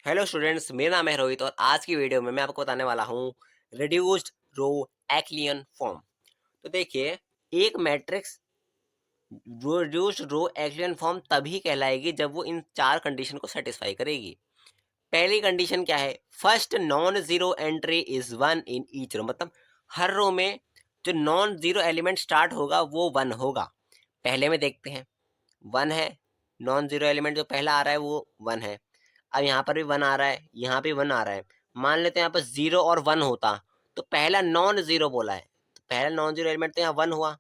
Hello students, मेरा नाम है रोहित और आज की वीडियो में मैं आपको बताने वाला हूँ रिड्यूस्ड रो एक्लियन फॉर्म। तो देखिए, एक मैट्रिक्स रिड्यूस्ड रो एक्लियन फॉर्म तभी कहलाएगी जब वो इन चार कंडीशन को सेटिस्फाई करेगी। पहली कंडीशन क्या है? First non zero entry is one in each row, मतलब हर रो में जो नॉन जीरो एलिमेंट स्टार्ट होगा वो वन होगा। पहले में देखते हैं, वन है, नॉन जीरो एलिमेंट जो पहला आ रहा है वो वन है। अब यहाँ पर भी वन आ रहा है, यहाँ भी वन आ रहा है। मान लेते हैं यहाँ पर जीरो और वन होता तो पहला नॉन जीरो बोला है, तो पहला नॉन जीरो एलिमेंट तो यहाँ वन हुआ,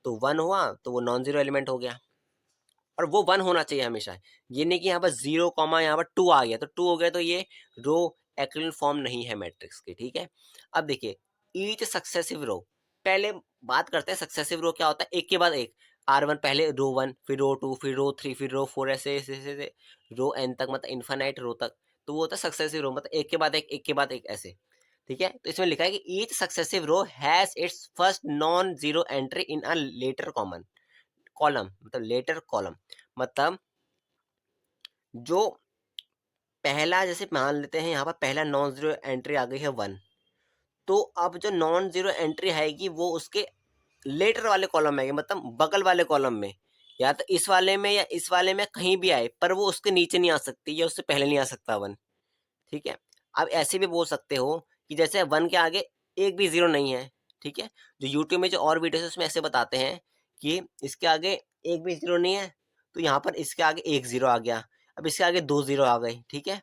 तो वन हुआ तो वो नॉन जीरो एलिमेंट हो गया। और वो वन होना चाहिए हमेशा, ये नहीं कि यहाँ पर जीरो कॉमा यहाँ पर टू आ गया तो टू हो गया, तो ये रो एक्लियन फॉर्म नहीं है मैट्रिक्स की। ठीक है, अब देखिए ईच सक्सेसिव रो, पहले बात करते हैं सक्सेसिव रो क्या होता है। एक के बाद एक, आर वन पहले रो वन, फिर रो टू, फिर रो थ्री, फिर रो फोर, ऐसे ऐसे ऐसे रो एन तक, मतलब इन्फानाइट रो तक। तो वो होता है सक्सेसिव रो, मतलब एक के बाद एक, एक के बाद एक, ऐसे। ठीक है, तो इसमें लिखा है कि each successive row has its first non zero entry in a later common column, मतलब लेटर कॉलम, मतलब जो पहला, जैसे मान लेते हैं यहाँ पर पहला नॉन जीरो एंट्री आ गई है वन, तो अब जो नॉन जीरो एंट्री आएगी वो उसके लेटर वाले कॉलम में आएगी, मतलब बगल वाले कॉलम में, या तो इस वाले में या इस वाले में कहीं भी आए, पर वो उसके नीचे नहीं आ सकती या उससे पहले नहीं आ सकता वन। ठीक है, आप ऐसे भी बोल सकते हो कि जैसे वन के आगे एक भी जीरो नहीं है। ठीक है, जो यूट्यूब में जो और वीडियोस है उसमें ऐसे बताते हैं कि इसके आगे एक भी जीरो नहीं है, तो यहाँ पर इसके आगे एक जीरो आ गया, अब इसके आगे दो जीरो आ गई। ठीक है,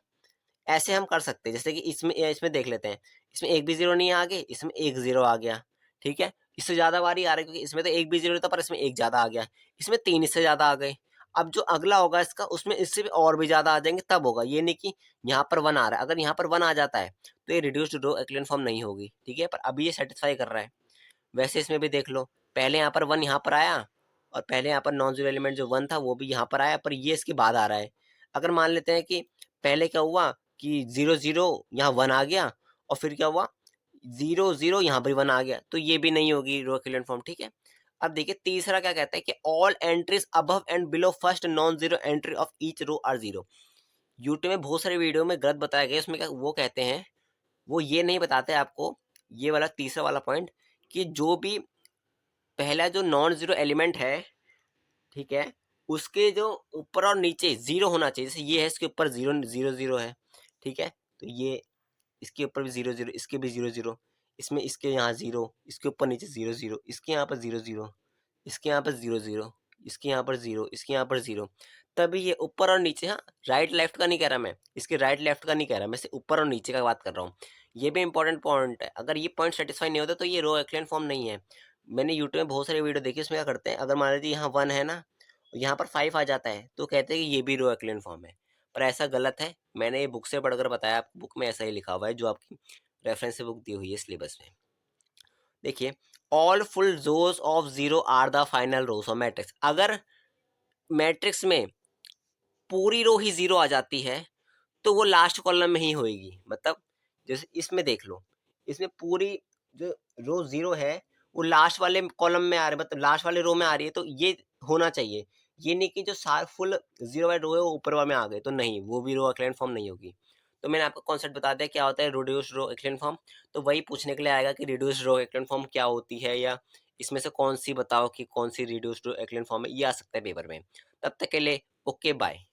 ऐसे हम कर सकते हैं, जैसे कि इसमें इसमें देख लेते हैं, इसमें एक भी जीरो नहीं है आगे, इसमें एक जीरो आ गया। ठीक है, इससे ज्यादा बारी आ रही है क्योंकि इसमें तो एक भी जीरो था पर इसमें एक ज्यादा आ गया, इसमें तीन इससे ज्यादा आ गए। अब जो अगला होगा इसका, उसमें इससे भी और भी ज्यादा आ जाएंगे, तब होगा। ये नहीं कि यहाँ पर वन आ रहा है, अगर यहाँ पर वन आ जाता है तो ये रिड्यूस्ड रो एक्लियन फॉर्म नहीं होगी। ठीक है, पर अभी ये सेटिस्फाई कर रहा है। वैसे इसमें भी देख लो, पहले यहाँ पर वन यहाँ पर आया, और पहले यहाँ पर नॉन जीरो एलिमेंट जो वन था वो भी यहाँ पर आया, पर ये इसके बाद आ रहा है। अगर मान लेते हैं कि पहले क्या हुआ कि जीरो जीरो यहाँ वन आ गया, और फिर क्या हुआ जीरो जीरो यहाँ पर वन आ गया, तो ये भी नहीं होगी रो एक्लियन फॉर्म। ठीक है, अब देखिए तीसरा क्या कहता है कि all entries above and below first non zero entry of each row are zero. YouTube में बहुत सारी वीडियो में गलत बताया गया, उसमें क्या वो कहते हैं, वो ये नहीं बताते आपको, ये वाला तीसरा वाला पॉइंट, कि जो भी पहला जो नॉन जीरो एलिमेंट है, ठीक है, उसके जो ऊपर और नीचे जीरो होना चाहिए। जैसे ये है, इसके ऊपर जीरो जीरो जीरो है। ठीक है, तो ये इसके ऊपर भी जीरो जीरो, इसके भी जीरो जीरो, इसमें इसके यहाँ जीरो, इसके ऊपर नीचे जीरो जीरो, इसके यहाँ पर जीरो जीरो, इसके यहाँ पर जीरो जीरो, इसके यहाँ पर जीरो, इसके यहाँ पर जीरो, तभी ये ऊपर और नीचे। हाँ, राइट लेफ्ट का नहीं कह रहा मैं, इसके राइट लेफ्ट का नहीं कह रहा मैं, सिर्फ ऊपर और नीचे का बात कर रहा हूँ। ये भी इंपॉर्टेंट पॉइंट है, अगर ये पॉइंट सेटिस्फाई नहीं होता तो ये रो एक्लियन फॉर्म नहीं है। मैंने यूट्यूब में बहुत सारी वीडियो देखी, उसमें क्या करते हैं, अगर मान लीजिए यहाँ वन है ना, यहाँ पर फाइव आ जाता है, तो कहते हैं कि ये भी रो एक्लियन फॉर्म है। पर ऐसा गलत है, मैंने ये बुक से पढ़कर बताया, आपको बुक में ऐसा ही लिखा हुआ है जो आपकी रेफरेंस बुक दी हुई है सिलेबस में। देखिए, all full rows of zero are the final rows of matrix. अगर मैट्रिक्स में पूरी रो ही जीरो आ जाती है तो वो लास्ट कॉलम में ही होएगी। मतलब जैसे इसमें देख लो, इसमें पूरी जो रो जीरो है वो लास्ट वाले कॉलम में आ रही है, मतलब लास्ट वाले रो में आ रही है, तो ये होना चाहिए। ये नहीं कि जो सार फुल जीरो वाले रो है वो ऊपर वाले में आ गए, तो नहीं, वो भी रो एक्लियन फॉर्म नहीं होगी। तो मैंने आपको कॉन्सेप्ट बता दिया क्या होता है रिड्यूस्ड रो एक्लियन फॉर्म। तो वही पूछने के लिए आएगा कि रिड्यूस्ड रो एक्लियन फॉर्म क्या होती है, या इसमें से कौन सी बताओ कि कौन सी रिड्यूस्ड रो एक्लियन फॉर्म है, ये आ सकता है पेपर में। तब तक के लिए ओके बाय।